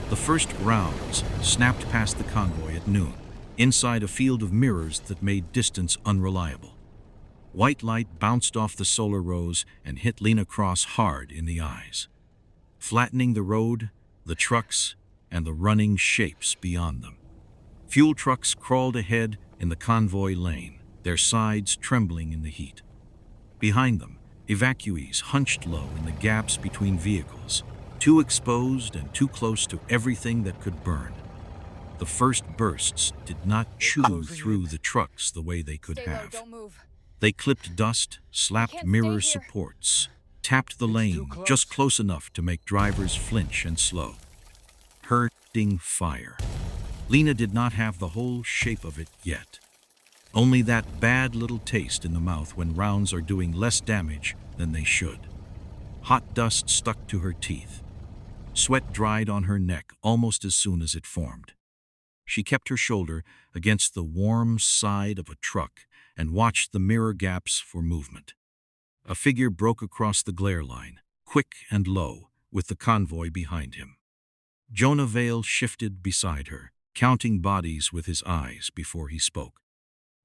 The first rounds snapped past the convoy at noon, inside a field of mirrors that made distance unreliable. White light bounced off the solar rose and hit Lena Cross hard in the eyes, flattening the road, the trucks, and the running shapes beyond them. Fuel trucks crawled ahead in the convoy lane, their sides trembling in the heat. Behind them, evacuees hunched low in the gaps between vehicles, too exposed and too close to everything that could burn. The first bursts did not chew through the trucks the way they could have. Don't move. They clipped dust, slapped mirror supports, tapped the lane just close enough to make drivers flinch and slow. Hurting fire. Lena did not have the whole shape of it yet. Only that bad little taste in the mouth when rounds are doing less damage than they should. Hot dust stuck to her teeth. Sweat dried on her neck almost as soon as it formed. She kept her shoulder against the warm side of a truck and watched the mirror gaps for movement. A figure broke across the glare line, quick and low, with the convoy behind him. Jonah Vale shifted beside her, counting bodies with his eyes before he spoke.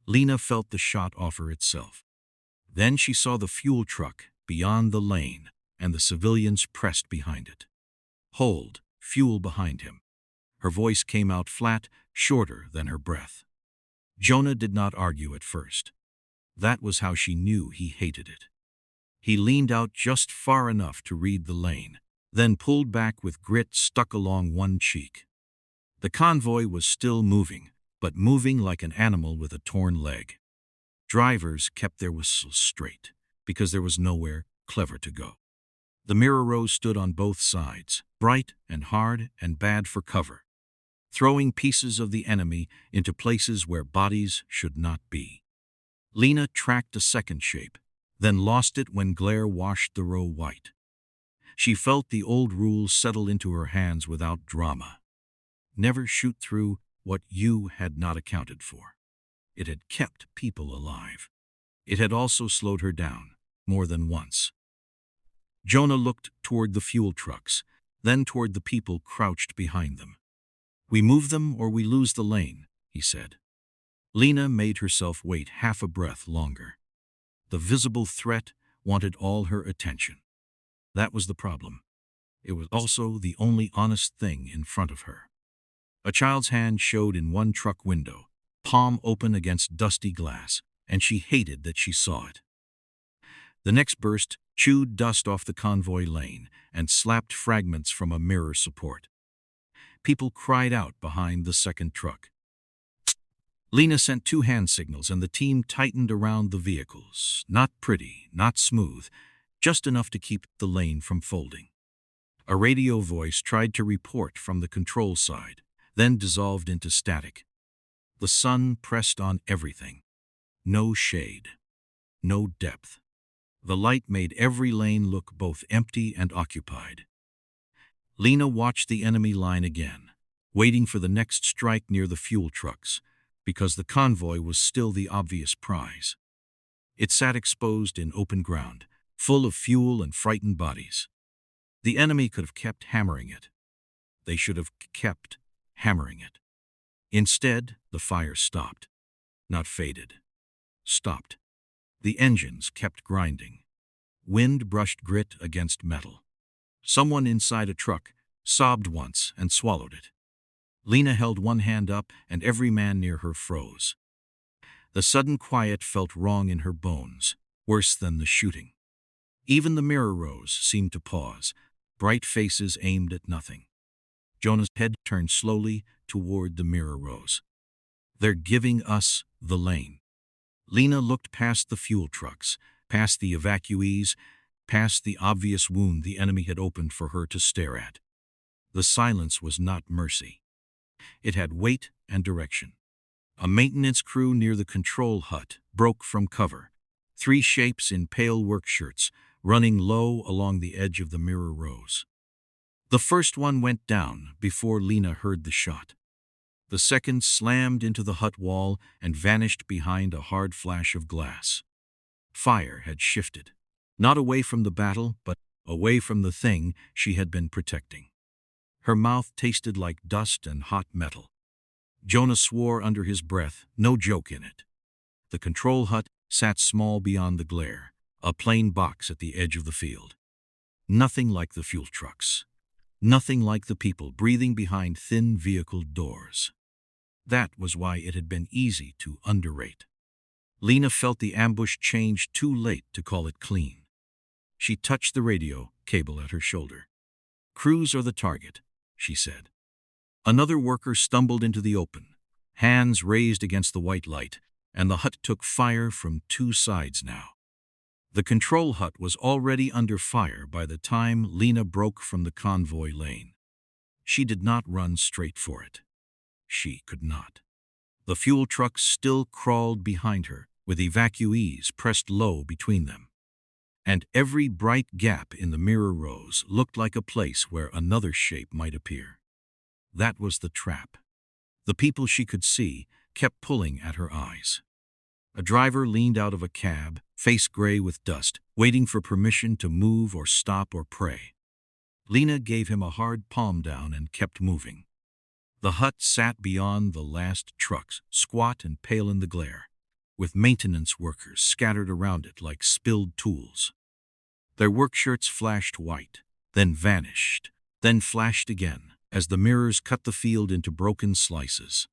Lena felt the shot offer itself. Then she saw the fuel truck beyond the lane and the civilians pressed behind it. "Hold, fuel behind him." Her voice came out flat, shorter than her breath. Jonah did not argue at first. That was how she knew he hated it. He leaned out just far enough to read the lane, then pulled back with grit stuck along one cheek. The convoy was still moving, but moving like an animal with a torn leg. Drivers kept their whistles straight, because there was nowhere clever to go. The mirror rows stood on both sides, bright and hard and bad for cover, throwing pieces of the enemy into places where bodies should not be. Lena tracked a second shape, then lost it when glare washed the row white. She felt the old rules settle into her hands without drama. Never shoot through what you had not accounted for. It had kept people alive. It had also slowed her down, more than once. Jonah looked toward the fuel trucks, then toward the people crouched behind them. "We move them or we lose the lane," he said. Lena made herself wait half a breath longer. The visible threat wanted all her attention. That was the problem. It was also the only honest thing in front of her. A child's hand showed in one truck window, palm open against dusty glass, and she hated that she saw it. The next burst chewed dust off the convoy lane and slapped fragments from a mirror support. People cried out behind the second truck. Lena sent 2 hand signals and the team tightened around the vehicles. Not pretty, not smooth, just enough to keep the lane from folding. A radio voice tried to report from the control side, then dissolved into static. The sun pressed on everything. No shade. No depth. The light made every lane look both empty and occupied. Lena watched the enemy line again, waiting for the next strike near the fuel trucks, because the convoy was still the obvious prize. It sat exposed in open ground, full of fuel and frightened bodies. The enemy could have kept hammering it. They should have kept hammering it. Instead, the fire stopped. Not faded. Stopped. The engines kept grinding. Wind brushed grit against metal. Someone inside a truck sobbed once and swallowed it. Lena held one hand up and every man near her froze. The sudden quiet felt wrong in her bones, worse than the shooting. Even the mirror rows seemed to pause, bright faces aimed at nothing. Jonah's head turned slowly toward the mirror rows. "They're giving us the lane." Lena looked past the fuel trucks, past the evacuees, past the obvious wound the enemy had opened for her to stare at. The silence was not mercy. It had weight and direction. A maintenance crew near the control hut broke from cover, 3 shapes in pale work shirts running low along the edge of the mirror rows. The first one went down before Lena heard the shot. The second slammed into the hut wall and vanished behind a hard flash of glass. Fire had shifted, not away from the battle, but away from the thing she had been protecting. Her mouth tasted like dust and hot metal. Jonah swore under his breath, no joke in it. The control hut sat small beyond the glare, a plain box at the edge of the field. Nothing like the fuel trucks. Nothing like the people breathing behind thin vehicle doors. That was why it had been easy to underrate. Lena felt the ambush change too late to call it clean. She touched the radio cable at her shoulder. "Crews are the target," she said. Another worker stumbled into the open, hands raised against the white light, and the hut took fire from two sides now. The control hut was already under fire by the time Lena broke from the convoy lane. She did not run straight for it. She could not. The fuel trucks still crawled behind her, with evacuees pressed low between them. And every bright gap in the mirror rows looked like a place where another shape might appear. That was the trap. The people she could see kept pulling at her eyes. A driver leaned out of a cab, face gray with dust, waiting for permission to move or stop or pray. Lena gave him a hard palm down and kept moving. The hut sat beyond the last trucks, squat and pale in the glare, with maintenance workers scattered around it like spilled tools. Their work shirts flashed white, then vanished, then flashed again as the mirrors cut the field into broken slices.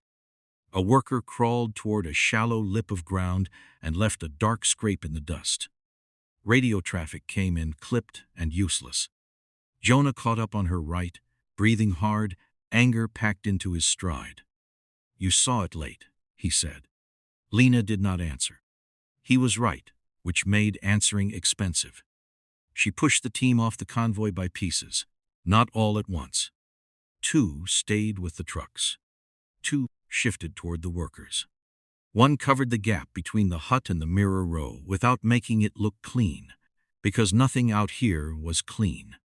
A worker crawled toward a shallow lip of ground and left a dark scrape in the dust. Radio traffic came in clipped and useless. Jonah caught up on her right, breathing hard, anger packed into his stride. "You saw it late," he said. Lena did not answer. He was right, which made answering expensive. She pushed the team off the convoy by pieces, not all at once. 2 stayed with the trucks. 2 shifted toward the workers. 1 covered the gap between the hut and the mirror row without making it look clean, because nothing out here was clean.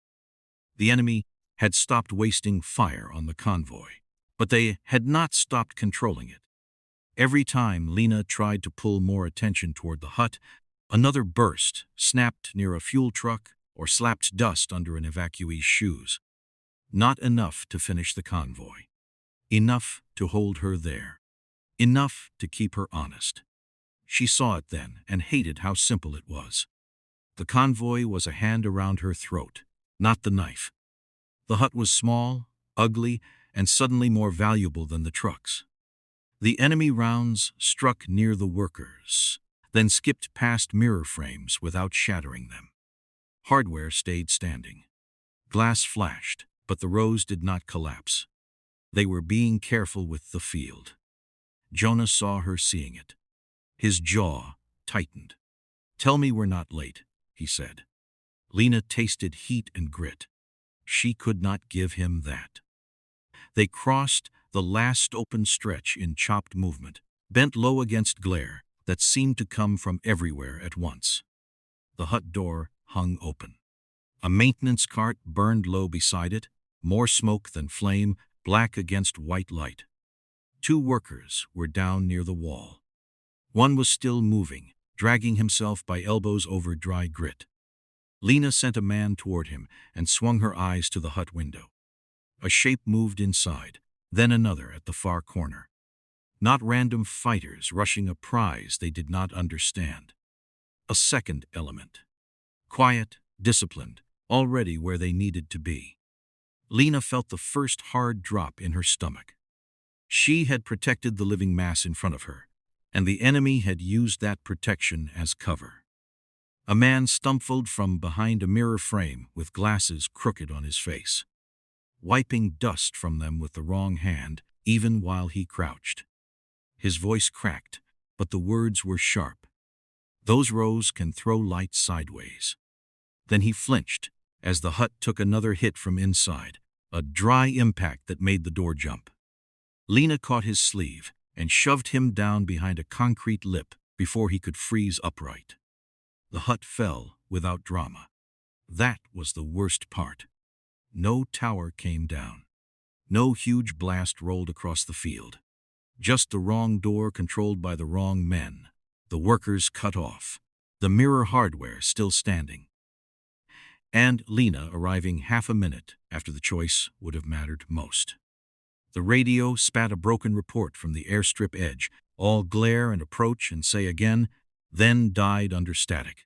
The enemy had stopped wasting fire on the convoy, but they had not stopped controlling it. Every time Lena tried to pull more attention toward the hut, another burst snapped near a fuel truck or slapped dust under an evacuee's shoes. Not enough to finish the convoy. Enough to hold her there. Enough to keep her honest. She saw it then and hated how simple it was. The convoy was a hand around her throat, not the knife. The hut was small, ugly, and suddenly more valuable than the trucks. The enemy rounds struck near the workers, then skipped past mirror frames without shattering them. Hardware stayed standing. Glass flashed, but the rows did not collapse. They were being careful with the field. Jonah saw her seeing it. His jaw tightened. "Tell me we're not late," he said. Lena tasted heat and grit. She could not give him that. They crossed the last open stretch in chopped movement, bent low against glare that seemed to come from everywhere at once. The hut door hung open. A maintenance cart burned low beside it, more smoke than flame, black against white light. 2 workers were down near the wall. 1 was still moving, dragging himself by elbows over dry grit. Lena sent a man toward him and swung her eyes to the hut window. A shape moved inside, then another at the far corner. Not random fighters rushing a prize they did not understand. A second element. Quiet, disciplined, already where they needed to be. Lena felt the first hard drop in her stomach. She had protected the living mass in front of her, and the enemy had used that protection as cover. A man stumbled from behind a mirror frame with glasses crooked on his face, wiping dust from them with the wrong hand, even while he crouched. His voice cracked, but the words were sharp. "Those rows can throw light sideways." Then he flinched as the hut took another hit from inside, a dry impact that made the door jump. Lena caught his sleeve and shoved him down behind a concrete lip before he could freeze upright. The hut fell without drama. That was the worst part. No tower came down. No huge blast rolled across the field. Just the wrong door controlled by the wrong men. The workers cut off. The mirror hardware still standing. And Lena arriving half a minute after the choice would have mattered most. The radio spat a broken report from the airstrip edge, all glare and approach and say again, then died under static.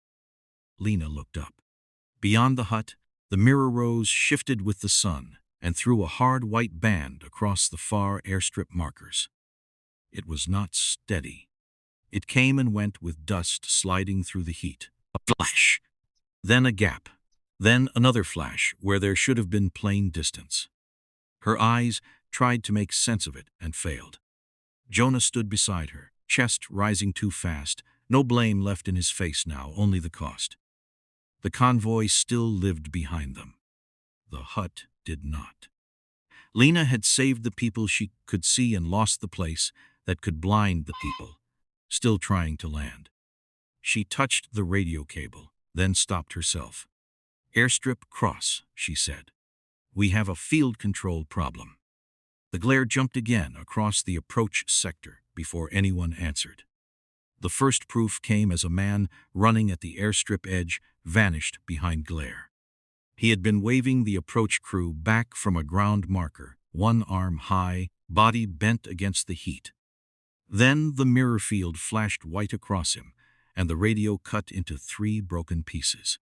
Lena looked up. Beyond the hut, the mirror rose shifted with the sun and threw a hard white band across the far airstrip markers. It was not steady. It came and went with dust sliding through the heat. A flash, then a gap, then another flash where there should have been plain distance. Her eyes tried to make sense of it and failed. Jonah stood beside her, chest rising too fast, no blame left in his face now, only the cost. The convoy still lived behind them. The hut did not. Lena had saved the people she could see and lost the place that could blind the people, still trying to land. She touched the radio cable, then stopped herself. "Airstrip cross," she said. "We have a field control problem." The glare jumped again across the approach sector before anyone answered. The first proof came as a man running at the airstrip edge vanished behind glare. He had been waving the approach crew back from a ground marker, one arm high, body bent against the heat. Then the mirror field flashed white across him, and the radio cut into 3 broken pieces.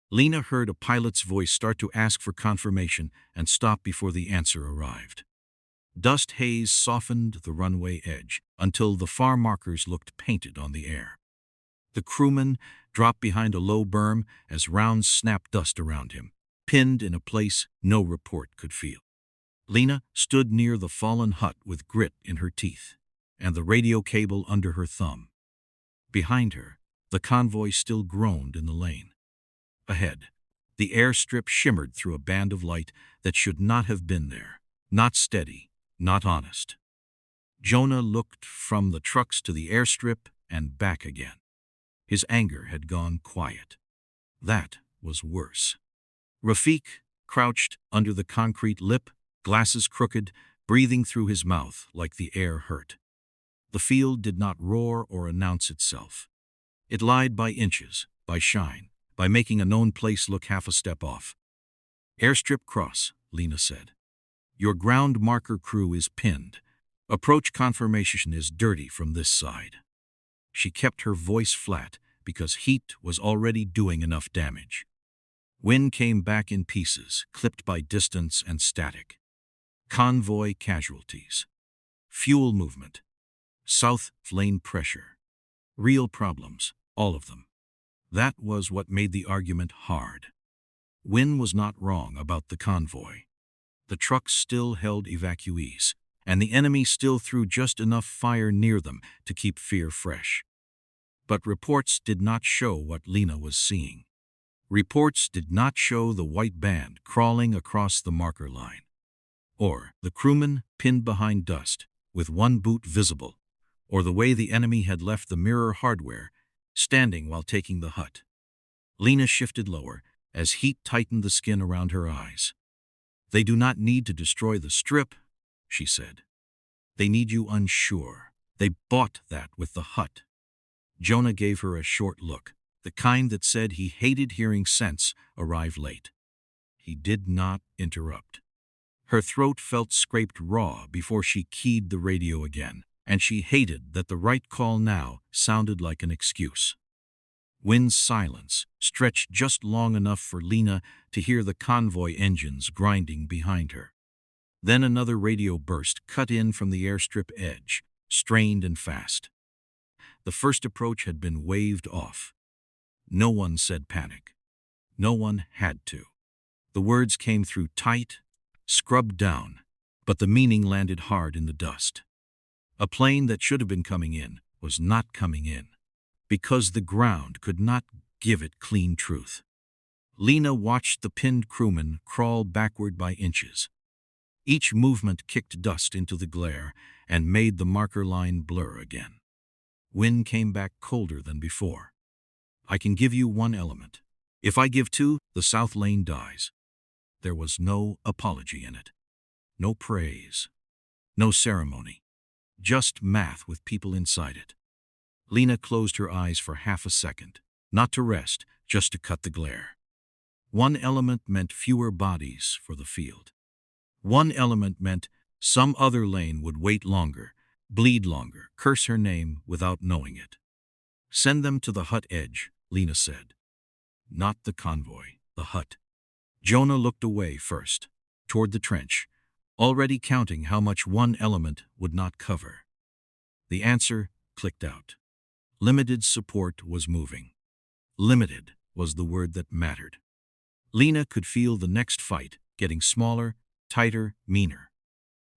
Lena heard a pilot's voice start to ask for confirmation and stop before the answer arrived. Dust haze softened the runway edge until the far markers looked painted on the air. The crewman dropped behind a low berm as rounds snapped dust around him, pinned in a place no report could feel. Lena stood near the fallen hut with grit in her teeth and the radio cable under her thumb. Behind her, the convoy still groaned in the lane. Ahead, the airstrip shimmered through a band of light that should not have been there, not steady, not honest. Jonah looked from the trucks to the airstrip and back again. His anger had gone quiet. That was worse. Rafik crouched under the concrete lip, glasses crooked, breathing through his mouth like the air hurt. The field did not roar or announce itself. It lied by inches, by shine, by making a known place look half a step off. "Airstrip cross," Lena said. "Your ground marker crew is pinned. Approach confirmation is dirty from this side." She kept her voice flat because heat was already doing enough damage. Wind came back in pieces, clipped by distance and static. Convoy casualties. Fuel movement. South lane pressure. Real problems, all of them. That was what made the argument hard. Wynn was not wrong about the convoy. The trucks still held evacuees, and the enemy still threw just enough fire near them to keep fear fresh. But reports did not show what Lena was seeing. Reports did not show the white band crawling across the marker line, or the crewman pinned behind dust, with one boot visible, or the way the enemy had left the mirror hardware standing while taking the hut. Lena shifted lower as heat tightened the skin around her eyes. "They do not need to destroy the strip," she said. "They need you unsure. They bought that with the hut." Jonah gave her a short look, the kind that said he hated hearing sense arrive late. He did not interrupt. Her throat felt scraped raw before she keyed the radio again, and she hated that the right call now sounded like an excuse. Wynn's silence stretched just long enough for Lena to hear the convoy engines grinding behind her. Then another radio burst cut in from the airstrip edge, strained and fast. The first approach had been waved off. No one said panic. No one had to. The words came through tight, scrubbed down, but the meaning landed hard in the dust. A plane that should have been coming in was not coming in, because the ground could not give it clean truth. Lena watched the pinned crewman crawl backward by inches. Each movement kicked dust into the glare and made the marker line blur again. Wind came back colder than before. "I can give you one element. If I give 2, the south lane dies." There was no apology in it. No praise. No ceremony. Just math with people inside it. Lena closed her eyes for half a second, not to rest, just to cut the glare. One element meant fewer bodies for the field. One element meant some other lane would wait longer, bleed longer, curse her name without knowing it. Send them to the hut edge, Lena said. Not the convoy, the hut. Jonah looked away first, toward the trench, already counting how much one element would not cover. The answer clicked out. Limited support was moving. Limited was the word that mattered. Lena could feel the next fight getting smaller, tighter, meaner.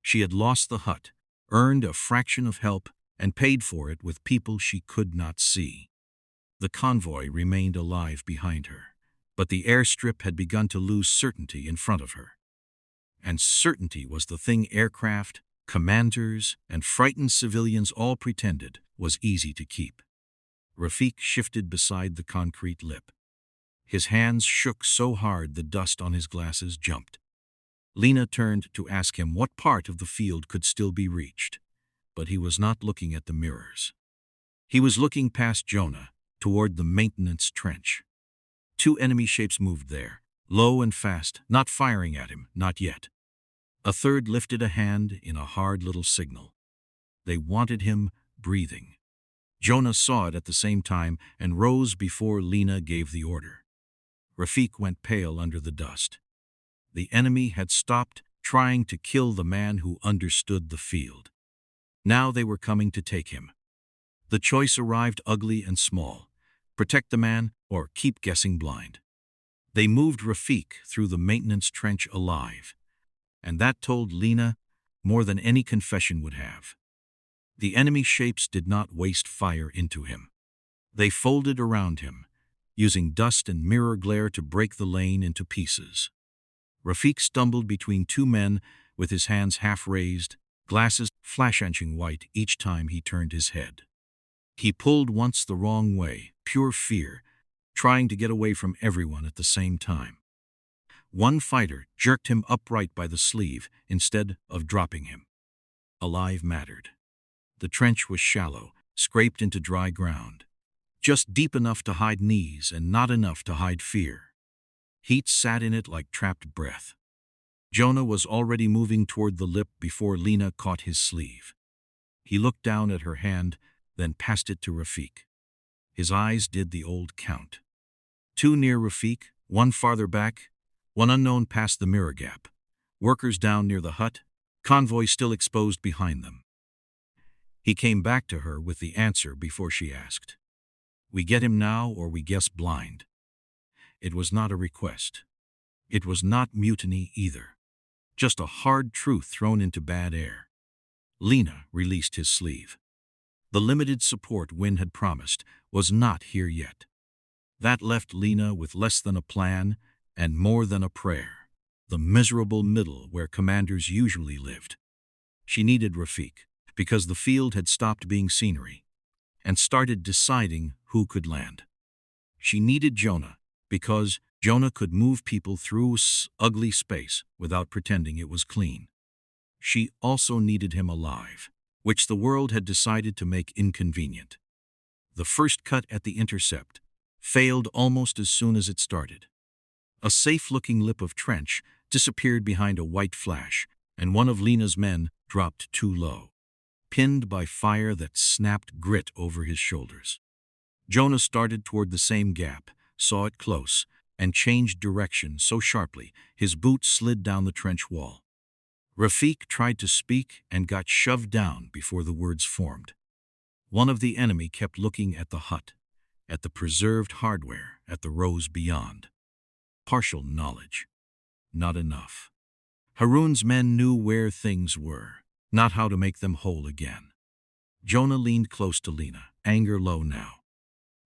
She had lost the hut, earned a fraction of help, and paid for it with people she could not see. The convoy remained alive behind her, but the airstrip had begun to lose certainty in front of her. And certainty was the thing aircraft, commanders, and frightened civilians all pretended was easy to keep. Rafik shifted beside the concrete lip. His hands shook so hard the dust on his glasses jumped. Lena turned to ask him what part of the field could still be reached, but he was not looking at the mirrors. He was looking past Jonah, toward the maintenance trench. Two enemy shapes moved there, low and fast, not firing at him, not yet. A third lifted a hand in a hard little signal. They wanted him breathing. Jonah saw it at the same time and rose before Lena gave the order. Rafik went pale under the dust. The enemy had stopped trying to kill the man who understood the field. Now they were coming to take him. The choice arrived ugly and small: protect the man or keep guessing blind. They moved Rafik through the maintenance trench alive, and that told Lena more than any confession would have. The enemy shapes did not waste fire into him. They folded around him, using dust and mirror glare to break the lane into pieces. Rafik stumbled between two men with his hands half raised, glasses flashing white each time he turned his head. He pulled once the wrong way, pure fear, trying to get away from everyone at the same time. One fighter jerked him upright by the sleeve instead of dropping him. Alive mattered. The trench was shallow, scraped into dry ground, just deep enough to hide knees and not enough to hide fear. Heat sat in it like trapped breath. Jonah was already moving toward the lip before Lena caught his sleeve. He looked down at her hand, then passed it to Rafik. His eyes did the old count. Two near Rafik, one farther back, one unknown past the mirror gap. Workers down near the hut, convoy still exposed behind them. He came back to her with the answer before she asked. We get him now or we guess blind. It was not a request. It was not mutiny either. Just a hard truth thrown into bad air. Lena released his sleeve. The limited support Wynne had promised was not here yet. That left Lena with less than a plan and more than a prayer. The miserable middle where commanders usually lived. She needed Rafik, because the field had stopped being scenery and started deciding who could land. She needed Jonah, because Jonah could move people through ugly space without pretending it was clean. She also needed him alive, which the world had decided to make inconvenient. The first cut at the intercept failed almost as soon as it started. A safe-looking lip of trench disappeared behind a white flash, and one of Lena's men dropped too low, pinned by fire that snapped grit over his shoulders. Jonah started toward the same gap, saw it close, and changed direction so sharply his boot slid down the trench wall. Rafik tried to speak and got shoved down before the words formed. One of the enemy kept looking at the hut, at the preserved hardware, at the rows beyond. Partial knowledge. Not enough. Haroon's men knew where things were, not how to make them whole again. Jonah leaned close to Lena, anger low now.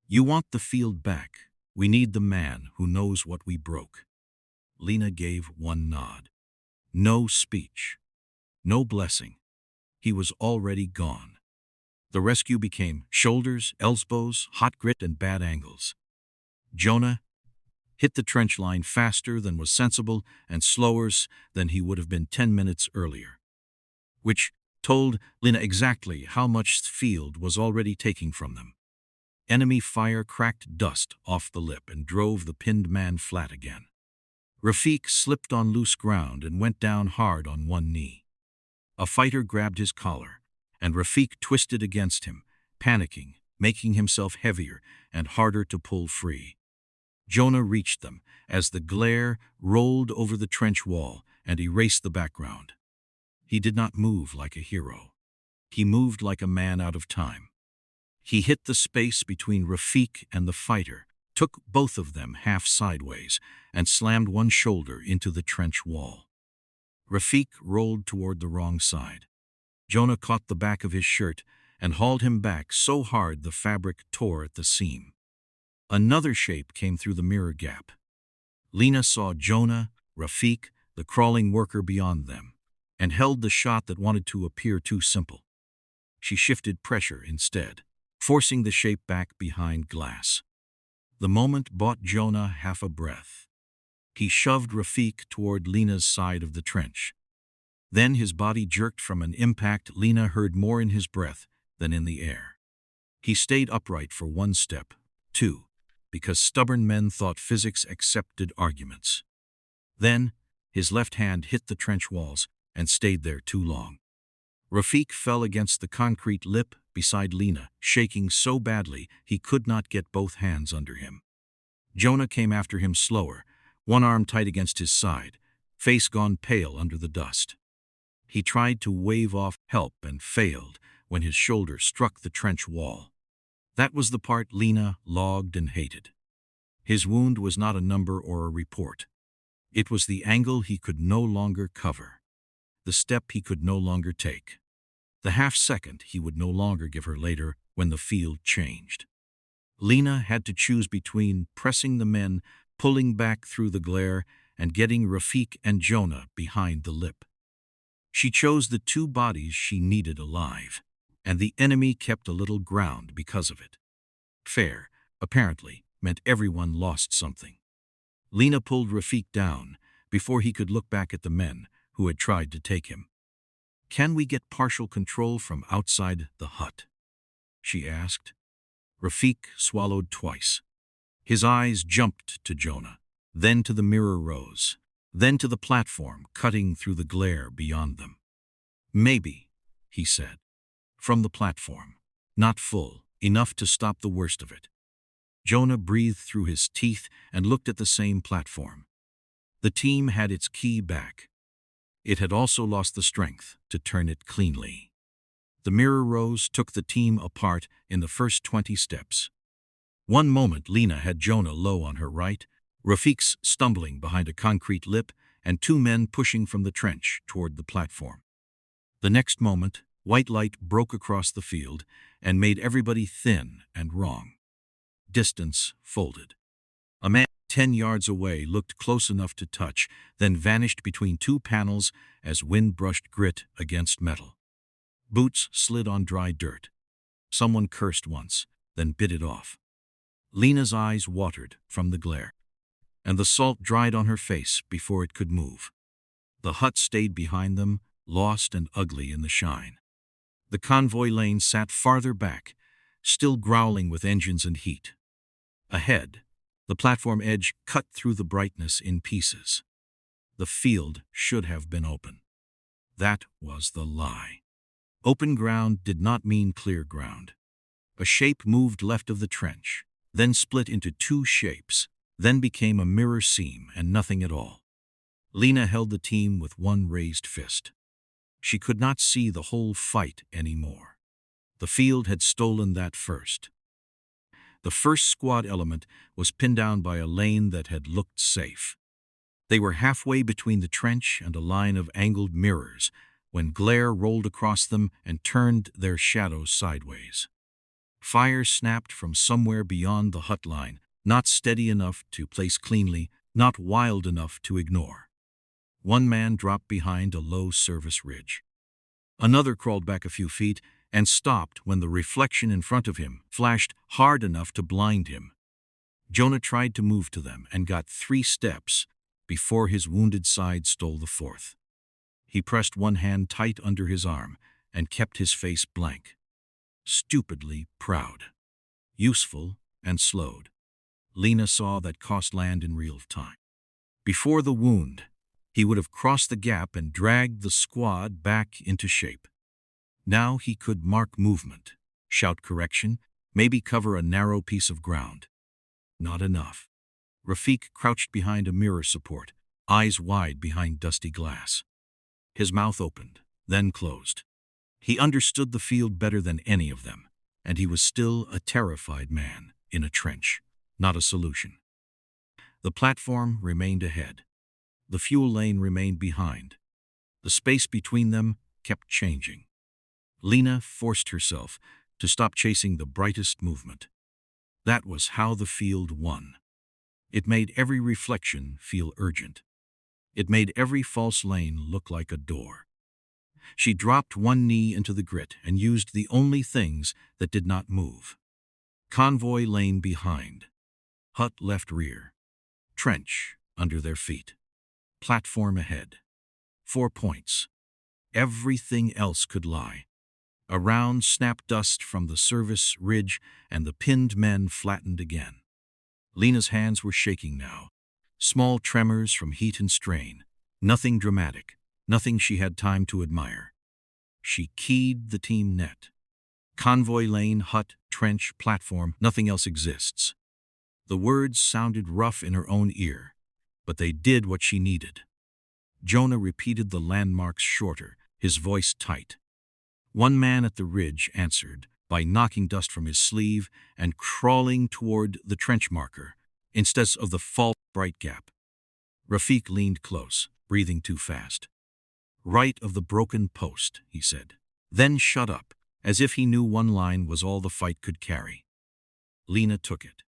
You want the field back. We need the man who knows what we broke. Lena gave one nod. No speech. No blessing. He was already gone. The rescue became shoulders, elbows, hot grit, and bad angles. Jonah hit the trench line faster than was sensible and slower than he would have been 10 minutes earlier, which told Lena exactly how much the field was already taking from them. Enemy fire cracked dust off the lip and drove the pinned man flat again. Rafik slipped on loose ground and went down hard on one knee. A fighter grabbed his collar, and Rafik twisted against him, panicking, making himself heavier and harder to pull free. Jonah reached them as the glare rolled over the trench wall and erased the background. He did not move like a hero. He moved like a man out of time. He hit the space between Rafik and the fighter, took both of them half sideways, and slammed one shoulder into the trench wall. Rafik rolled toward the wrong side. Jonah caught the back of his shirt and hauled him back so hard the fabric tore at the seam. Another shape came through the mirror gap. Lena saw Jonah, Rafik, the crawling worker beyond them, and held the shot that wanted to appear too simple. She shifted pressure instead, forcing the shape back behind glass. The moment bought Jonah half a breath. He shoved Rafik toward Lena's side of the trench. Then his body jerked from an impact Lena heard more in his breath than in the air. He stayed upright for one step, two, because stubborn men thought physics accepted arguments. Then, his left hand hit the trench walls and stayed there too long. Rafik fell against the concrete lip beside Lena, shaking so badly he could not get both hands under him. Jonah came after him slower, one arm tight against his side, face gone pale under the dust. He tried to wave off help and failed when his shoulder struck the trench wall. That was the part Lena logged and hated. His wound was not a number or a report. It was the angle he could no longer cover, the step he could no longer take, the half-second he would no longer give her later when the field changed. Lena had to choose between pressing the men, pulling back through the glare, and getting Rafik and Jonah behind the lip. She chose the two bodies she needed alive, and the enemy kept a little ground because of it. Fair, apparently, meant everyone lost something. Lena pulled Rafik down before he could look back at the men who had tried to take him. "Can we get partial control from outside the hut?" she asked. Rafik swallowed twice. His eyes jumped to Jonah, then to the mirror rows, then to the platform cutting through the glare beyond them. "Maybe," he said. "From the platform. Not full, enough to stop the worst of it." Jonah breathed through his teeth and looked at the same platform. The team had its key back. It had also lost the strength to turn it cleanly. The mirror rows took the team apart in the first 20 steps. One moment Lena had Jonah low on her right, Rafik's stumbling behind a concrete lip, and two men pushing from the trench toward the platform. The next moment, white light broke across the field and made everybody thin and wrong. Distance folded. A man 10 yards away looked close enough to touch, then vanished between two panels as wind brushed grit against metal. Boots slid on dry dirt. Someone cursed once, then bit it off. Lena's eyes watered from the glare, and the salt dried on her face before it could move. The hut stayed behind them, lost and ugly in the shine. The convoy lane sat farther back, still growling with engines and heat. Ahead, the platform edge cut through the brightness in pieces. The field should have been open. That was the lie. Open ground did not mean clear ground. A shape moved left of the trench, then split into two shapes, then became a mirror seam and nothing at all. Lena held the team with one raised fist. She could not see the whole fight anymore. The field had stolen that first. The first squad element was pinned down by a lane that had looked safe. They were halfway between the trench and a line of angled mirrors when glare rolled across them and turned their shadows sideways. Fire snapped from somewhere beyond the hut line, not steady enough to place cleanly, not wild enough to ignore. One man dropped behind a low service ridge. Another crawled back a few feet and stopped when the reflection in front of him flashed hard enough to blind him. Jonah tried to move to them and got 3 steps before his wounded side stole the 4th. He pressed one hand tight under his arm and kept his face blank. Stupidly proud. Useful and slowed. Lena saw that cost land in real time. Before the wound, he would have crossed the gap and dragged the squad back into shape. Now he could mark movement, shout correction, maybe cover a narrow piece of ground. Not enough. Rafik crouched behind a mirror support, eyes wide behind dusty glass. His mouth opened, then closed. He understood the field better than any of them, and he was still a terrified man in a trench, not a solution. The platform remained ahead. The fuel lane remained behind. The space between them kept changing. Lena forced herself to stop chasing the brightest movement. That was how the field won. It made every reflection feel urgent. It made every false lane look like a door. She dropped one knee into the grit and used the only things that did not move. Convoy lane behind. Hut left rear. Trench under their feet. Platform ahead. 4 points. Everything else could lie. A round snapped dust from the service ridge, and the pinned men flattened again. Lena's hands were shaking now. Small tremors from heat and strain. Nothing dramatic. Nothing she had time to admire. She keyed the team net. Convoy lane, hut, trench, platform, nothing else exists. The words sounded rough in her own ear, but they did what she needed. Jonah repeated the landmarks shorter, his voice tight. One man at the ridge answered by knocking dust from his sleeve and crawling toward the trench marker instead of the false bright gap. Rafik leaned close, breathing too fast. Right of the broken post, he said. Then shut up, as if he knew one line was all the fight could carry. Lena took it.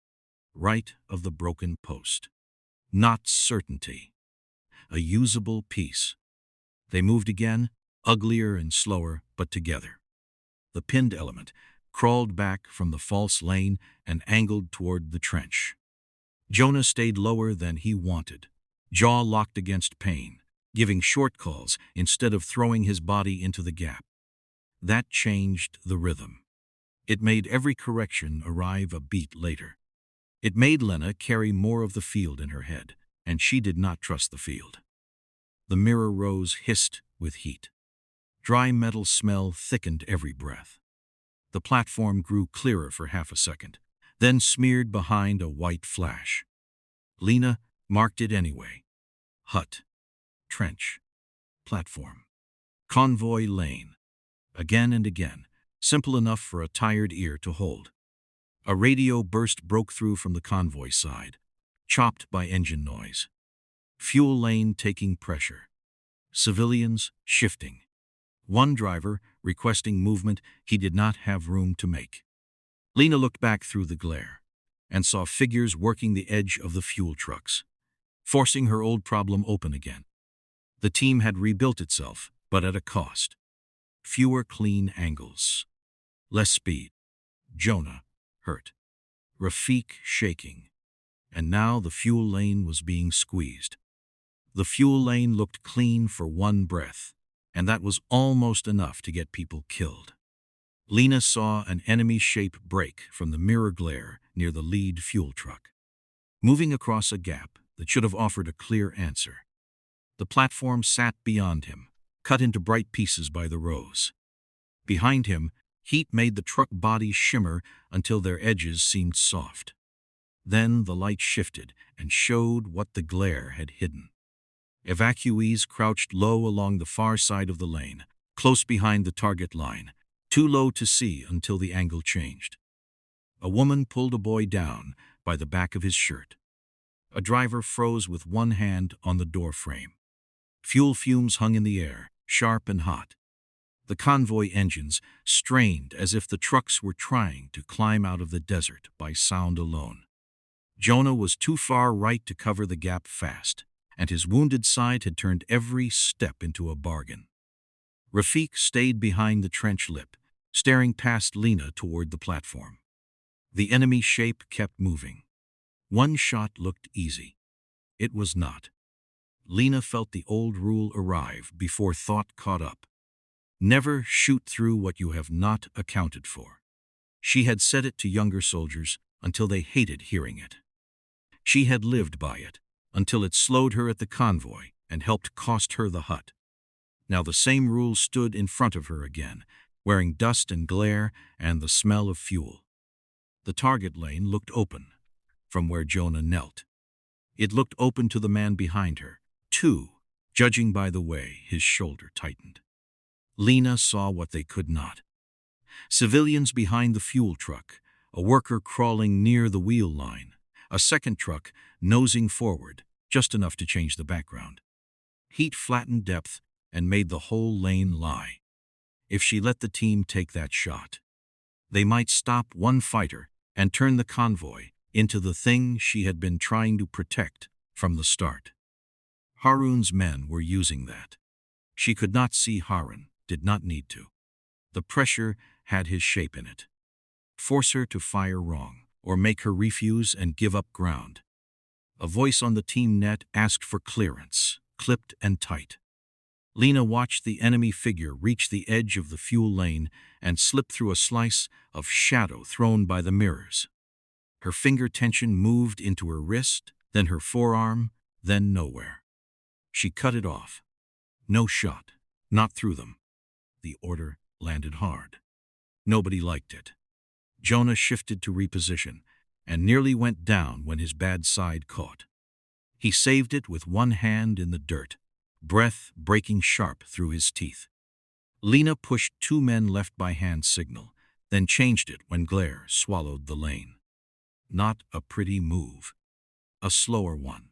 Right of the broken post. Not certainty. A usable piece. They moved again, uglier and slower, but together. The pinned element crawled back from the false lane and angled toward the trench. Jonah stayed lower than he wanted, jaw locked against pain, giving short calls instead of throwing his body into the gap. That changed the rhythm. It made every correction arrive a beat later. It made Lena carry more of the field in her head, and she did not trust the field. The mirror rose hissed with heat. Dry metal smell thickened every breath. The platform grew clearer for half a second, then smeared behind a white flash. Lena marked it anyway. Hut. Trench. Platform. Convoy lane. Again and again, simple enough for a tired ear to hold. A radio burst broke through from the convoy side, chopped by engine noise. Fuel lane taking pressure. Civilians shifting. One driver requesting movement he did not have room to make. Lena looked back through the glare and saw figures working the edge of the fuel trucks, forcing her old problem open again. The team had rebuilt itself, but at a cost. Fewer clean angles. Less speed. Jonah hurt. Rafik shaking. And now the fuel lane was being squeezed. The fuel lane looked clean for one breath, and that was almost enough to get people killed. Lena saw an enemy shape break from the mirror glare near the lead fuel truck, moving across a gap that should have offered a clear answer. The platform sat beyond him, cut into bright pieces by the rows. Behind him, heat made the truck bodies shimmer until their edges seemed soft. Then the light shifted and showed what the glare had hidden. Evacuees crouched low along the far side of the lane, close behind the target line, too low to see until the angle changed. A woman pulled a boy down by the back of his shirt. A driver froze with one hand on the door frame. Fuel fumes hung in the air, sharp and hot. The convoy engines strained as if the trucks were trying to climb out of the desert by sound alone. Jonah was too far right to cover the gap fast, and his wounded side had turned every step into a bargain. Rafik stayed behind the trench lip, staring past Lena toward the platform. The enemy shape kept moving. One shot looked easy. It was not. Lena felt the old rule arrive before thought caught up. Never shoot through what you have not accounted for. She had said it to younger soldiers until they hated hearing it. She had lived by it until it slowed her at the convoy and helped cost her the hut. Now the same rules stood in front of her again, wearing dust and glare and the smell of fuel. The target lane looked open from where Jonah knelt. It looked open to the man behind her, too, judging by the way his shoulder tightened. Lena saw what they could not. Civilians behind the fuel truck, a worker crawling near the wheel line, a second truck nosing forward, just enough to change the background. Heat flattened depth and made the whole lane lie. If she let the team take that shot, they might stop one fighter and turn the convoy into the thing she had been trying to protect from the start. Haroon's men were using that. She could not see Haroon, did not need to. The pressure had his shape in it. Force her to fire wrong, or make her refuse and give up ground. A voice on the team net asked for clearance, clipped and tight. Lena watched the enemy figure reach the edge of the fuel lane and slip through a slice of shadow thrown by the mirrors. Her finger tension moved into her wrist, then her forearm, then nowhere. She cut it off. No shot, not through them. The order landed hard. Nobody liked it. Jonah shifted to reposition and nearly went down when his bad side caught. He saved it with one hand in the dirt, breath breaking sharp through his teeth. Lena pushed two men left by hand signal, then changed it when glare swallowed the lane. Not a pretty move. A slower one.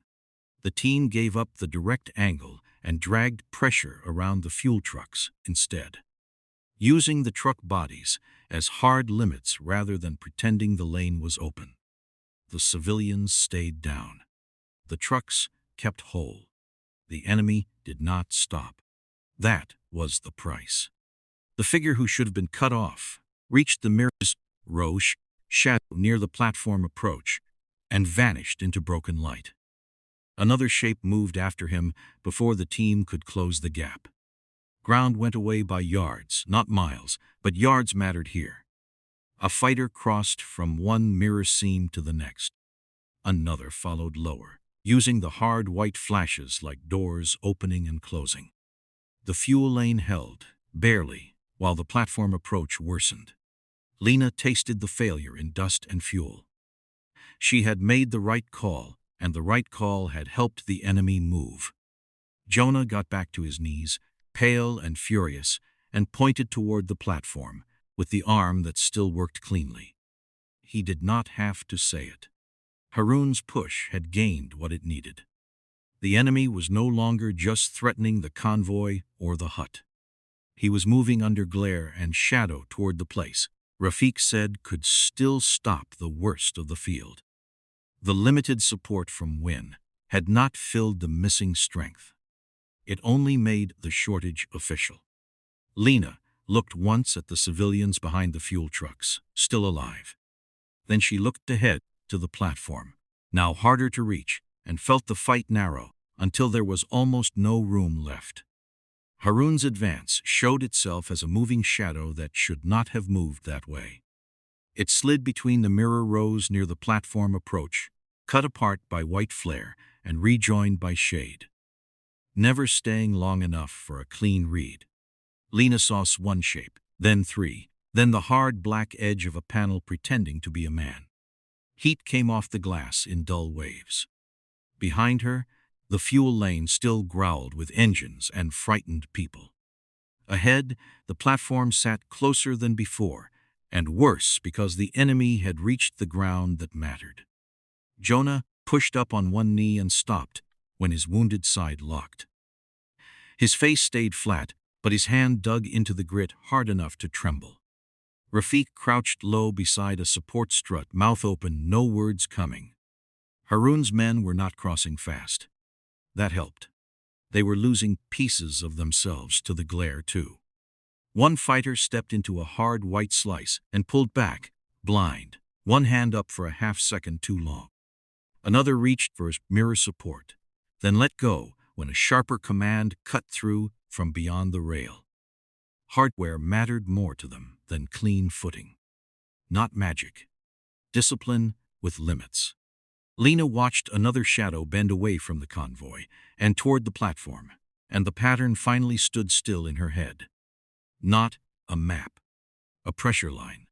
The team gave up the direct angle and dragged pressure around the fuel trucks instead, using the truck bodies as hard limits rather than pretending the lane was open. The civilians stayed down. The trucks kept whole. The enemy did not stop. That was the price. The figure who should have been cut off reached the mirror's shadow near the platform approach and vanished into broken light. Another shape moved after him before the team could close the gap. Ground went away by yards, not miles, but yards mattered here. A fighter crossed from one mirror seam to the next. Another followed lower, using the hard white flashes like doors opening and closing. The fuel lane held, barely, while the platform approach worsened. Lena tasted the failure in dust and fuel. She had made the right call, and the right call had helped the enemy move. Jonah got back to his knees, pale and furious, and pointed toward the platform, with the arm that still worked cleanly. He did not have to say it. Haroon's push had gained what it needed. The enemy was no longer just threatening the convoy or the hut. He was moving under glare and shadow toward the place Rafik said could still stop the worst of the field. The limited support from Wynne had not filled the missing strength. It only made the shortage official. Lena looked once at the civilians behind the fuel trucks, still alive. Then she looked ahead to the platform, now harder to reach, and felt the fight narrow until there was almost no room left. Haroon's advance showed itself as a moving shadow that should not have moved that way. It slid between the mirror rows near the platform approach, cut apart by white flare and rejoined by shade, never staying long enough for a clean read. Lena saw one shape, then three, then the hard black edge of a panel pretending to be a man. Heat came off the glass in dull waves. Behind her, the fuel lane still growled with engines and frightened people. Ahead, the platform sat closer than before, and worse because the enemy had reached the ground that mattered. Jonah pushed up on one knee and stopped when his wounded side locked. His face stayed flat, but his hand dug into the grit hard enough to tremble. Rafik crouched low beside a support strut, mouth open, no words coming. Haroon's men were not crossing fast. That helped. They were losing pieces of themselves to the glare, too. One fighter stepped into a hard white slice and pulled back, blind, one hand up for a half-second too long. Another reached for his mirror support, then let go when a sharper command cut through from beyond the rail. Hardware mattered more to them than clean footing. Not magic. Discipline with limits. Lena watched another shadow bend away from the convoy and toward the platform, and the pattern finally stood still in her head. Not a map, a pressure line,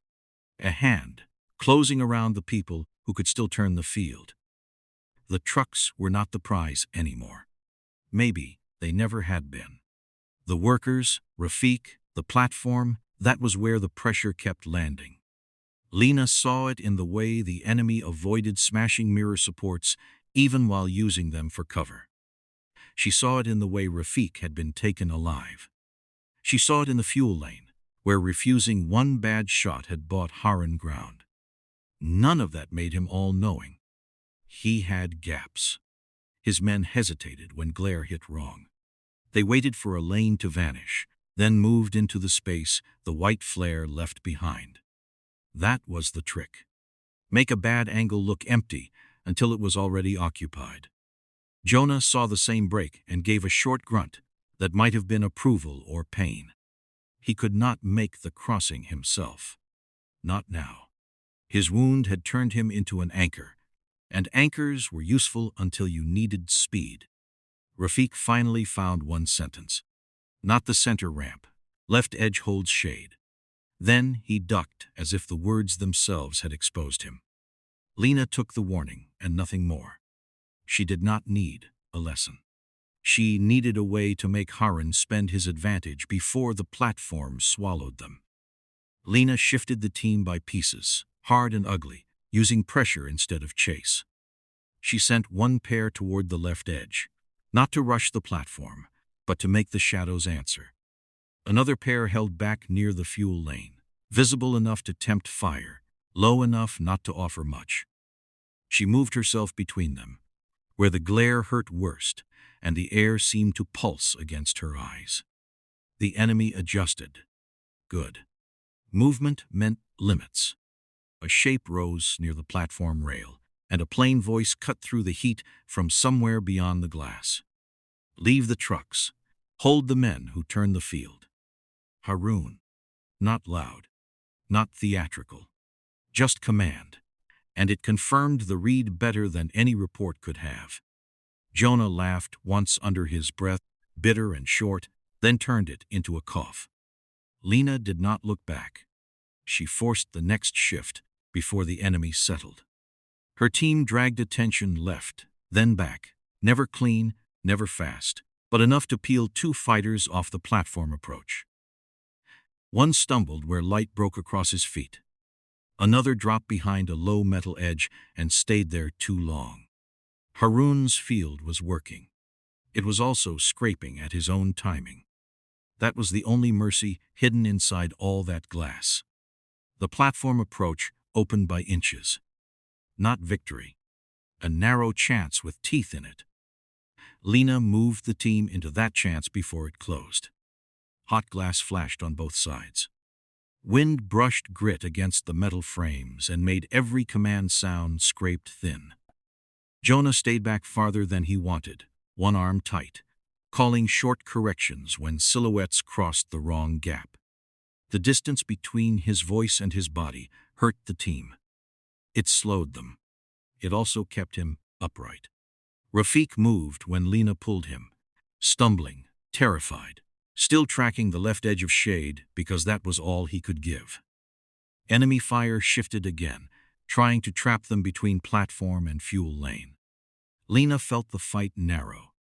a hand closing around the people who could still turn the field. The trucks were not the prize anymore. Maybe they never had been. The workers, Rafik, the platform, that was where the pressure kept landing. Lena saw it in the way the enemy avoided smashing mirror supports even while using them for cover. She saw it in the way Rafik had been taken alive. She saw it in the fuel lane, where refusing one bad shot had bought Haroon ground. None of that made him all-knowing. He had gaps. His men hesitated when glare hit wrong. They waited for a lane to vanish, then moved into the space the white flare left behind. That was the trick. Make a bad angle look empty until it was already occupied. Jonah saw the same break and gave a short grunt that might have been approval or pain. He could not make the crossing himself. Not now. His wound had turned him into an anchor, and anchors were useful until you needed speed. Rafik finally found one sentence. Not the center ramp. Left edge holds shade. Then he ducked as if the words themselves had exposed him. Lena took the warning and nothing more. She did not need a lesson. She needed a way to make Haroon spend his advantage before the platform swallowed them. Lena shifted the team by pieces, hard and ugly, using pressure instead of chase. She sent one pair toward the left edge, not to rush the platform, but to make the shadows answer. Another pair held back near the fuel lane, visible enough to tempt fire, low enough not to offer much. She moved herself between them, where the glare hurt worst and the air seemed to pulse against her eyes. The enemy adjusted. Good. Movement meant limits. A shape rose near the platform rail, and a plain voice cut through the heat from somewhere beyond the glass. Leave the trucks. Hold the men who turn the field. Haroon. Not loud. Not theatrical. Just command. And it confirmed the read better than any report could have. Jonah laughed once under his breath, bitter and short, then turned it into a cough. Lena did not look back. She forced the next shift before the enemy settled. Her team dragged attention left, then back, never clean, never fast, but enough to peel two fighters off the platform approach. One stumbled where light broke across his feet. Another dropped behind a low metal edge and stayed there too long. Haroon's field was working. It was also scraping at his own timing. That was the only mercy hidden inside all that glass. The platform approach opened by inches. Not victory. A narrow chance with teeth in it. Lena moved the team into that chance before it closed. Hot glass flashed on both sides. Wind brushed grit against the metal frames and made every command sound scraped thin. Jonah stayed back farther than he wanted, one arm tight, calling short corrections when silhouettes crossed the wrong gap. The distance between his voice and his body hurt the team. It slowed them. It also kept him upright. Rafik moved when Lena pulled him, stumbling, terrified, still tracking the left edge of shade because that was all he could give. Enemy fire shifted again, trying to trap them between platform and fuel lane. Lena felt the fight narrow.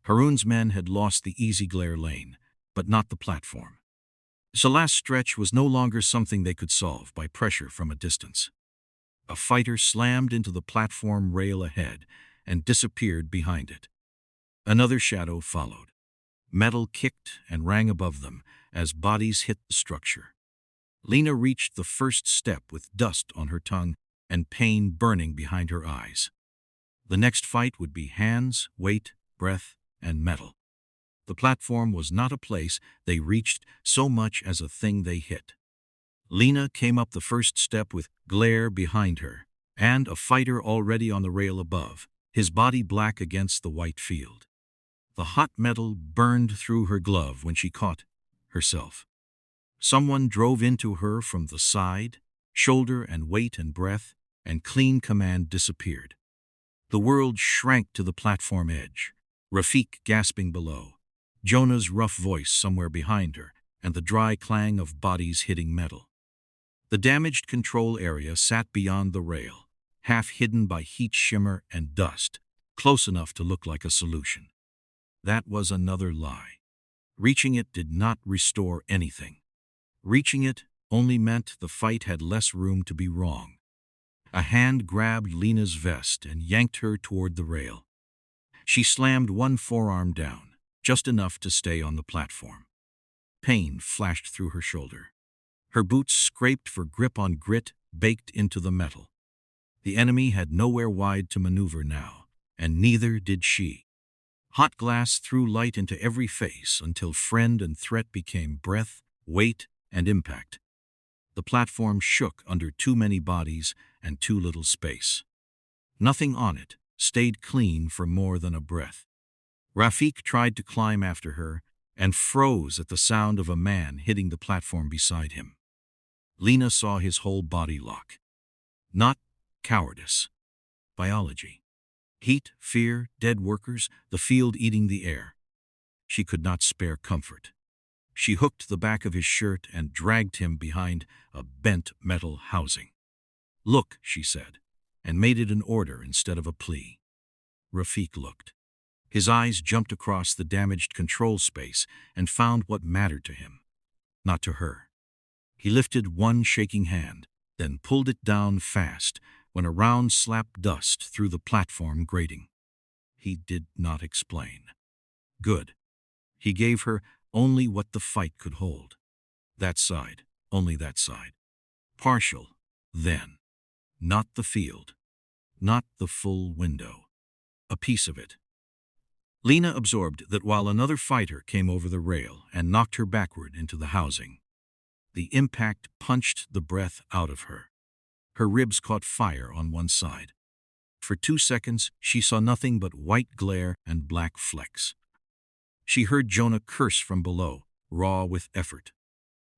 Haroon's men had lost the easy glare lane, but not the platform. The last stretch was no longer something they could solve by pressure from a distance. A fighter slammed into the platform rail ahead and disappeared behind it. Another shadow followed. Metal kicked and rang above them as bodies hit the structure. Lena reached the first step with dust on her tongue and pain burning behind her eyes. The next fight would be hands, weight, breath, and metal. The platform was not a place they reached so much as a thing they hit. Lena came up the first step with glare behind her, and a fighter already on the rail above, his body black against the white field. The hot metal burned through her glove when she caught herself. Someone drove into her from the side, shoulder and weight and breath, and clean command disappeared. The world shrank to the platform edge, Rafik gasping below, Jonah's rough voice somewhere behind her, and the dry clang of bodies hitting metal. The damaged control area sat beyond the rail, half hidden by heat shimmer and dust, close enough to look like a solution. That was another lie. Reaching it did not restore anything. Reaching it only meant the fight had less room to be wrong. A hand grabbed Lena's vest and yanked her toward the rail. She slammed one forearm down, just enough to stay on the platform. Pain flashed through her shoulder. Her boots scraped for grip on grit baked into the metal. The enemy had nowhere wide to maneuver now, and neither did she. Hot glass threw light into every face until friend and threat became breath, weight, and impact. The platform shook under too many bodies and too little space. Nothing on it stayed clean for more than a breath. Rafik tried to climb after her and froze at the sound of a man hitting the platform beside him. Lena saw his whole body lock. Not cowardice. Biology. Heat, fear, dead workers, the field eating the air. She could not spare comfort. She hooked the back of his shirt and dragged him behind a bent metal housing. "Look," she said, and made it an order instead of a plea. Rafik looked. His eyes jumped across the damaged control space and found what mattered to him, not to her. He lifted one shaking hand, then pulled it down fast when a round slapped dust through the platform grating. He did not explain. Good. He gave her only what the fight could hold. That side, only that side. Partial, then. Not the field. Not the full window. A piece of it. Lena absorbed that while another fighter came over the rail and knocked her backward into the housing. The impact punched the breath out of her. Her ribs caught fire on one side. For 2 seconds, she saw nothing but white glare and black flecks. She heard Jonah curse from below, raw with effort.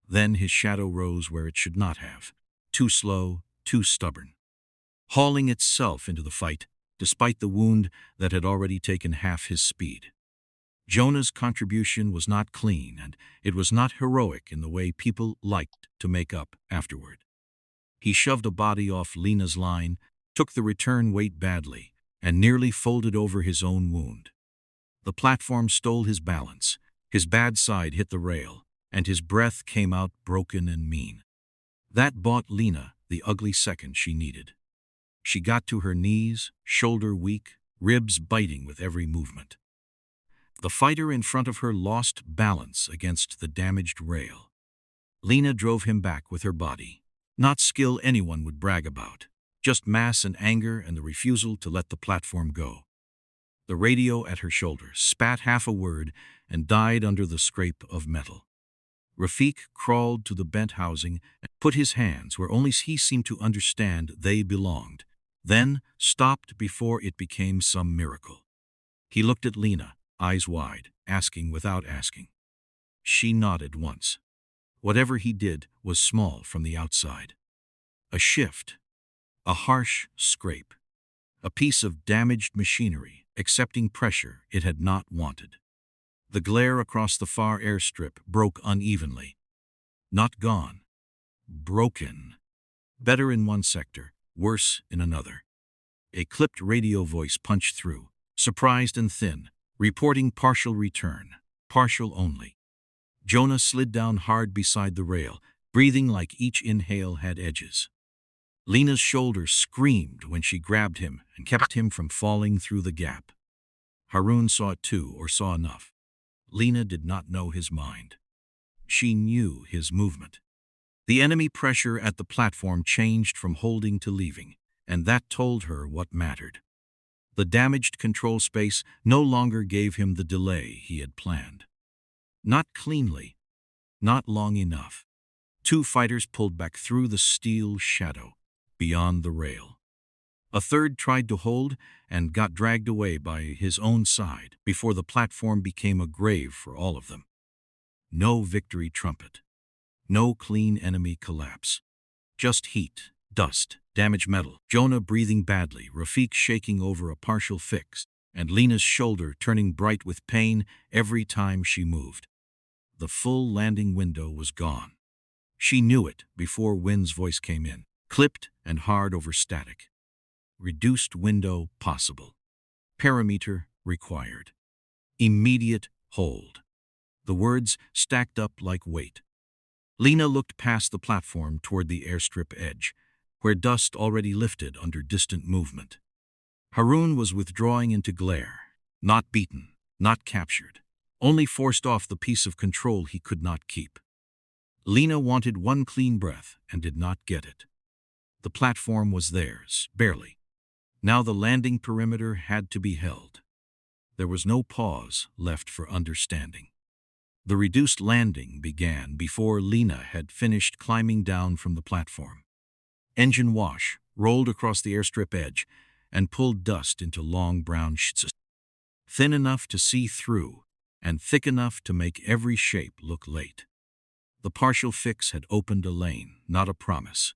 Then his shadow rose where it should not have. Too slow, too stubborn. Hauling itself into the fight, despite the wound that had already taken half his speed. Jonah's contribution was not clean, and it was not heroic in the way people liked to make up afterward. He shoved a body off Lena's line, took the return weight badly, and nearly folded over his own wound. The platform stole his balance, his bad side hit the rail, and his breath came out broken and mean. That bought Lena the ugly second she needed. She got to her knees, shoulder weak, ribs biting with every movement. The fighter in front of her lost balance against the damaged rail. Lena drove him back with her body. Not skill anyone would brag about, just mass and anger and the refusal to let the platform go. The radio at her shoulder spat half a word and died under the scrape of metal. Rafik crawled to the bent housing and put his hands where only he seemed to understand they belonged, then stopped before it became some miracle. He looked at Lena, eyes wide, asking without asking. She nodded once. Whatever he did was small from the outside. A shift, a harsh scrape, a piece of damaged machinery accepting pressure it had not wanted. The glare across the far airstrip broke unevenly. Not gone. Broken. Better in one sector, worse in another. A clipped radio voice punched through, surprised and thin, reporting partial return, partial only. Jonah slid down hard beside the rail, breathing like each inhale had edges. Lena's shoulder screamed when she grabbed him and kept him from falling through the gap. Haroon saw it too, or saw enough. Lena did not know his mind. She knew his movement. The enemy pressure at the platform changed from holding to leaving, and that told her what mattered. The damaged control space no longer gave him the delay he had planned. Not cleanly, not long enough. 2 fighters pulled back through the steel shadow, beyond the rail. A third tried to hold and got dragged away by his own side before the platform became a grave for all of them. No victory trumpet. No clean enemy collapse. Just heat, dust, damaged metal, Jonah breathing badly, Rafik shaking over a partial fix, and Lena's shoulder turning bright with pain every time she moved. The full landing window was gone. She knew it before Wynn's voice came in, clipped and hard over static. Reduced window possible. Parameter required. Immediate hold. The words stacked up like weight. Lena looked past the platform toward the airstrip edge, where dust already lifted under distant movement. Haroon was withdrawing into glare, not beaten, not captured, only forced off the piece of control he could not keep. Lena wanted one clean breath and did not get it. The platform was theirs, barely. Now the landing perimeter had to be held. There was no pause left for understanding. The reduced landing began before Lena had finished climbing down from the platform. Engine wash rolled across the airstrip edge and pulled dust into long brown sheets, thin enough to see through and thick enough to make every shape look late. The partial fix had opened a lane, not a promise.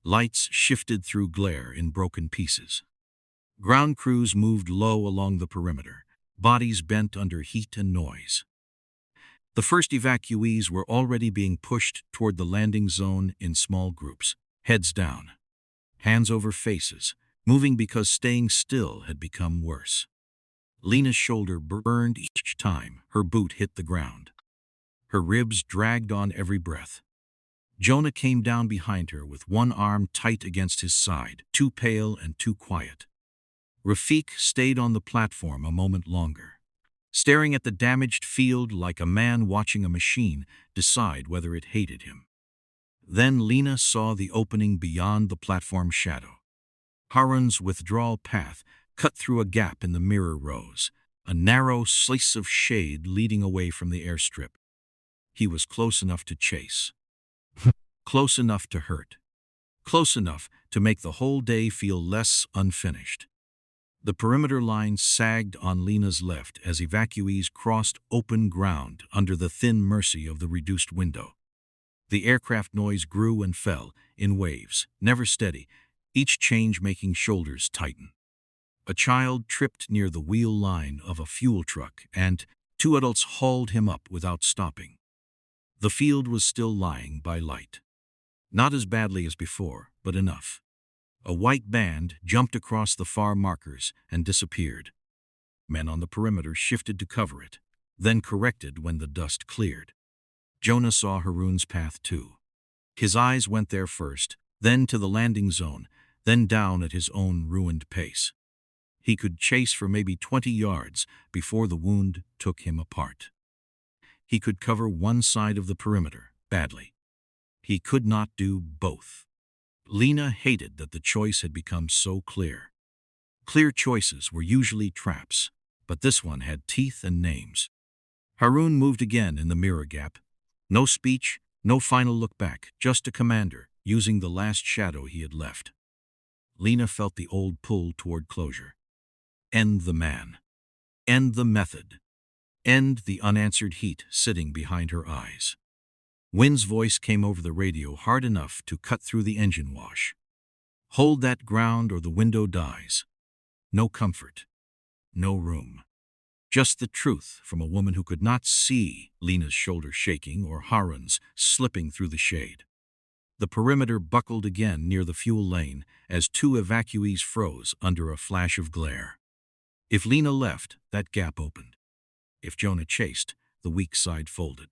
Lights shifted through glare in broken pieces. Ground crews moved low along the perimeter, bodies bent under heat and noise. The first evacuees were already being pushed toward the landing zone in small groups, heads down, hands over faces, moving because staying still had become worse. Lena's shoulder burned each time her boot hit the ground. Her ribs dragged on every breath. Jonah came down behind her with one arm tight against his side, too pale and too quiet. Rafik stayed on the platform a moment longer, staring at the damaged field like a man watching a machine decide whether it hated him. Then Lena saw the opening beyond the platform shadow. Haroon's withdrawal path cut through a gap in the mirror rows, a narrow slice of shade leading away from the airstrip. He was close enough to chase, close enough to hurt, close enough to make the whole day feel less unfinished. The perimeter line sagged on Lena's left as evacuees crossed open ground under the thin mercy of the reduced window. The aircraft noise grew and fell in waves, never steady, each change making shoulders tighten. A child tripped near the wheel line of a fuel truck, and two adults hauled him up without stopping. The field was still lying by light. Not as badly as before, but enough. A white band jumped across the far markers and disappeared. Men on the perimeter shifted to cover it, then corrected when the dust cleared. Jonah saw Haroon's path too. His eyes went there first, then to the landing zone, then down at his own ruined pace. He could chase for maybe 20 yards before the wound took him apart. He could cover one side of the perimeter, badly. He could not do both. Lena hated that the choice had become so clear. Clear choices were usually traps, but this one had teeth and names. Haroon moved again in the mirror gap. No speech, no final look back, just a commander, using the last shadow he had left. Lena felt the old pull toward closure. End the man. End the method. End the unanswered heat sitting behind her eyes. Wynn's voice came over the radio hard enough to cut through the engine wash. Hold that ground or the window dies. No comfort. No room. Just the truth from a woman who could not see Lena's shoulder shaking or Haroon's slipping through the shade. The perimeter buckled again near the fuel lane as two evacuees froze under a flash of glare. If Lena left, that gap opened. If Jonah chased, the weak side folded.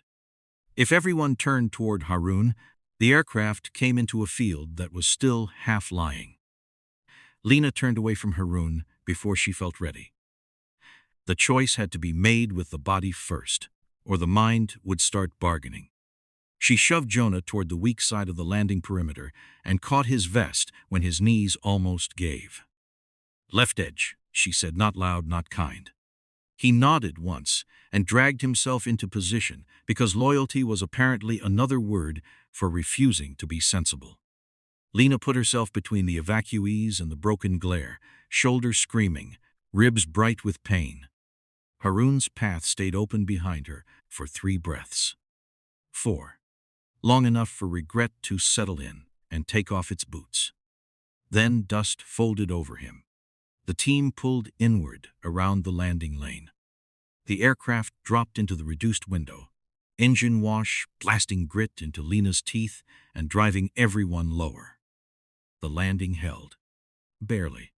If everyone turned toward Haroon, the aircraft came into a field that was still half lying. Lena turned away from Haroon before she felt ready. The choice had to be made with the body first, or the mind would start bargaining. She shoved Jonah toward the weak side of the landing perimeter and caught his vest when his knees almost gave. "Left edge," she said, not loud, not kind. He nodded once and dragged himself into position because loyalty was apparently another word for refusing to be sensible. Lena put herself between the evacuees and the broken glare, shoulders screaming, ribs bright with pain. Haroon's path stayed open behind her for 3 breaths. 4. Long enough for regret to settle in and take off its boots. Then dust folded over him. The team pulled inward around the landing lane. The aircraft dropped into the reduced window, engine wash blasting grit into Lena's teeth and driving everyone lower. The landing held. Barely.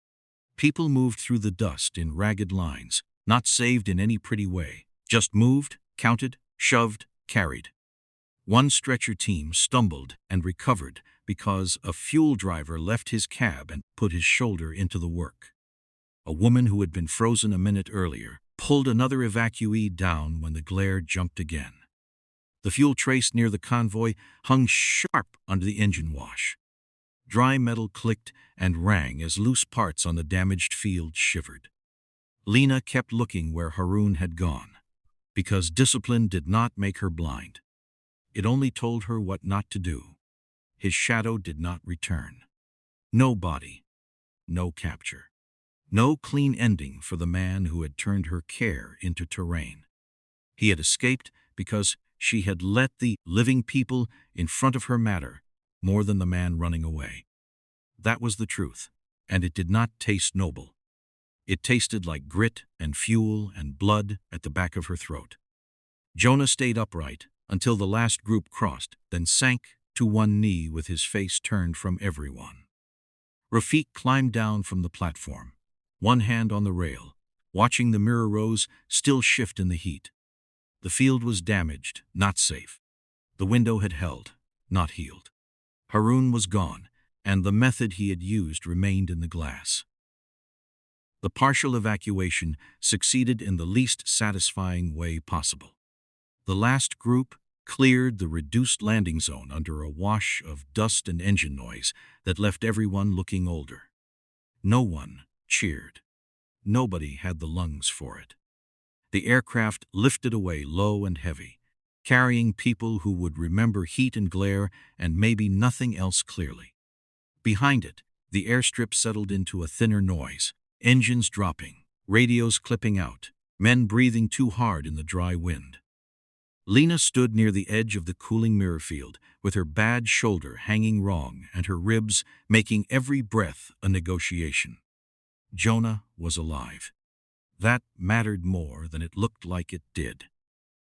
People moved through the dust in ragged lines, not saved in any pretty way, just moved, counted, shoved, carried. One stretcher team stumbled and recovered because a fuel driver left his cab and put his shoulder into the work. A woman who had been frozen a minute earlier pulled another evacuee down when the glare jumped again. The fuel trace near the convoy hung sharp under the engine wash. Dry metal clicked and rang as loose parts on the damaged field shivered. Lena kept looking where Haroon had gone, because discipline did not make her blind. It only told her what not to do. His shadow did not return. No body, no capture. No clean ending for the man who had turned her care into terrain. He had escaped because she had let the living people in front of her matter more than the man running away. That was the truth, and it did not taste noble. It tasted like grit and fuel and blood at the back of her throat. Jonah stayed upright until the last group crossed, then sank to one knee with his face turned from everyone. Rafik climbed down from the platform, one hand on the rail, watching the mirror rows still shift in the heat. The field was damaged, not safe. The window had held, not healed. Haroon was gone, and the method he had used remained in the glass. The partial evacuation succeeded in the least satisfying way possible. The last group cleared the reduced landing zone under a wash of dust and engine noise that left everyone looking older. No one cheered. Nobody had the lungs for it. The aircraft lifted away low and heavy, carrying people who would remember heat and glare and maybe nothing else clearly. Behind it, the airstrip settled into a thinner noise, engines dropping, radios clipping out, men breathing too hard in the dry wind. Lena stood near the edge of the cooling mirror field, with her bad shoulder hanging wrong and her ribs making every breath a negotiation. Jonah was alive. That mattered more than it looked like it did.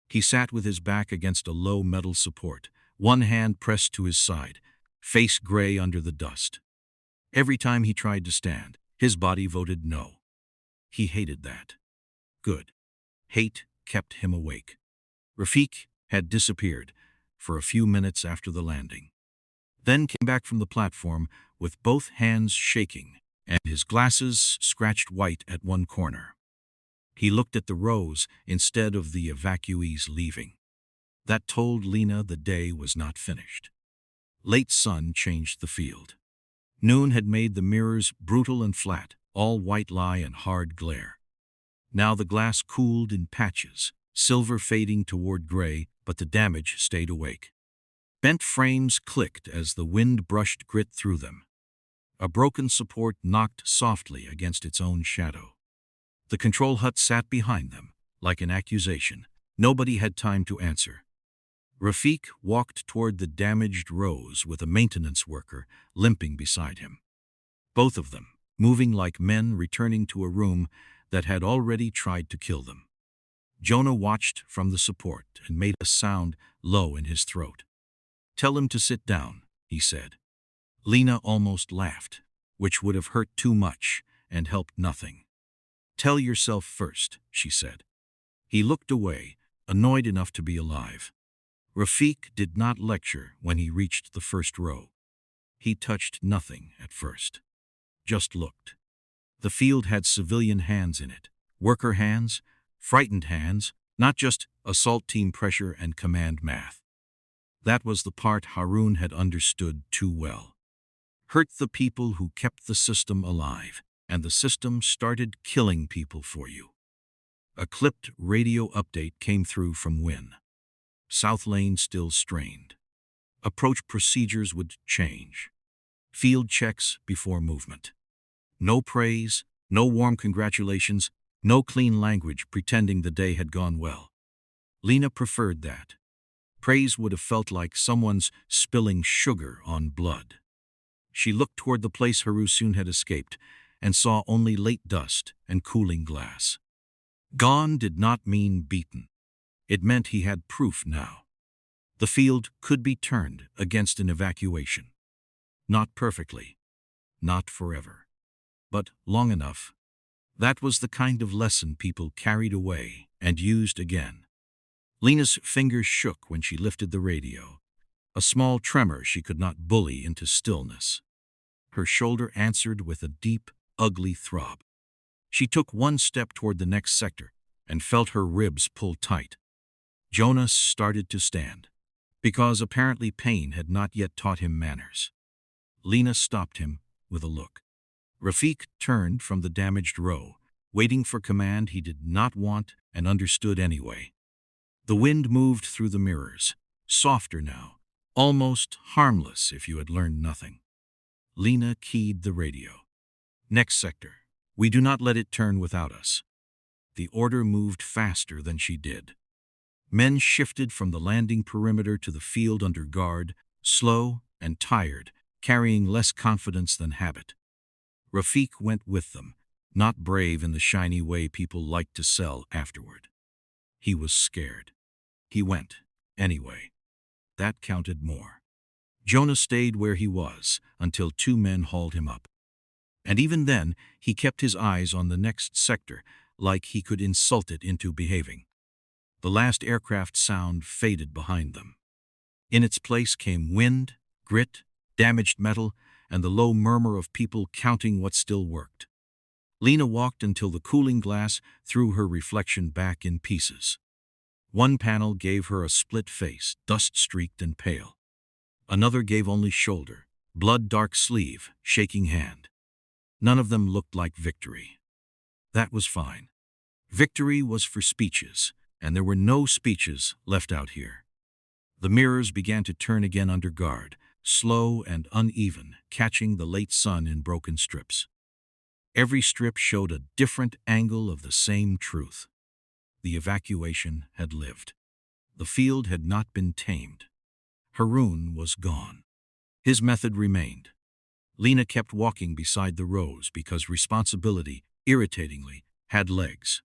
He sat with his back against a low metal support, one hand pressed to his side, face gray under the dust. Every time he tried to stand, his body voted no. He hated that. Good. Hate kept him awake. Rafik had disappeared for a few minutes after the landing. Then came back from the platform with both hands shaking and his glasses scratched white at one corner. He looked at the rows instead of the evacuees leaving. That told Lena the day was not finished. Late sun changed the field. Noon had made the mirrors brutal and flat, all white lie and hard glare. Now the glass cooled in patches, silver fading toward gray, but the damage stayed awake. Bent frames clicked as the wind brushed grit through them. A broken support knocked softly against its own shadow. The control hut sat behind them, like an accusation. Nobody had time to answer. Rafik walked toward the damaged rows with a maintenance worker limping beside him. Both of them, moving like men returning to a room that had already tried to kill them. Jonah watched from the support and made a sound low in his throat. "Tell him to sit down," he said. Lena almost laughed, which would have hurt too much and helped nothing. "Tell yourself first," she said. He looked away, annoyed enough to be alive. Rafik did not lecture when he reached the first row. He touched nothing at first. Just looked. The field had civilian hands in it, worker hands, frightened hands, not just assault team pressure and command math. That was the part Haroon had understood too well. Hurt the people who kept the system alive, and the system started killing people for you. A clipped radio update came through from Wynn. South Lane still strained. Approach procedures would change. Field checks before movement. No praise, no warm congratulations, no clean language pretending the day had gone well. Lena preferred that. Praise would have felt like someone's spilling sugar on blood. she looked toward the place Haroon had escaped and saw only late dust and cooling glass. Gone did not mean beaten. It meant he had proof now. The field could be turned against an evacuation. Not perfectly, not forever, but long enough. That was the kind of lesson people carried away and used again. Lena's fingers shook when she lifted the radio, a small tremor she could not bully into stillness. Her shoulder answered with a deep, ugly throb. She took one step toward the next sector and felt her ribs pull tight. Jonah started to stand, because apparently pain had not yet taught him manners. Lena stopped him with a look. Rafik turned from the damaged row, waiting for command he did not want and understood anyway. The wind moved through the mirrors, softer now, almost harmless if you had learned nothing. Lena keyed the radio. Next sector. We do not let it turn without us. The order moved faster than she did. Men shifted from the landing perimeter to the field under guard, slow and tired, carrying less confidence than habit. Rafik went with them, not brave in the shiny way people like to sell afterward. He was scared. He went, anyway. That counted more. Jonah stayed where he was until two men hauled him up. And even then, he kept his eyes on the next sector, like he could insult it into behaving. The last aircraft sound faded behind them. In its place came wind, grit, damaged metal, and the low murmur of people counting what still worked. Lena walked until the cooling glass threw her reflection back in pieces. One panel gave her a split face, dust-streaked and pale. Another gave only shoulder, blood-dark sleeve, shaking hand. None of them looked like victory. That was fine. Victory was for speeches, and there were no speeches left out here. The mirrors began to turn again under guard, slow and uneven, catching the late sun in broken strips. Every strip showed a different angle of the same truth. The evacuation had lived. The field had not been tamed. Haroon was gone. His method remained. Lena kept walking beside the rows because responsibility, irritatingly, had legs.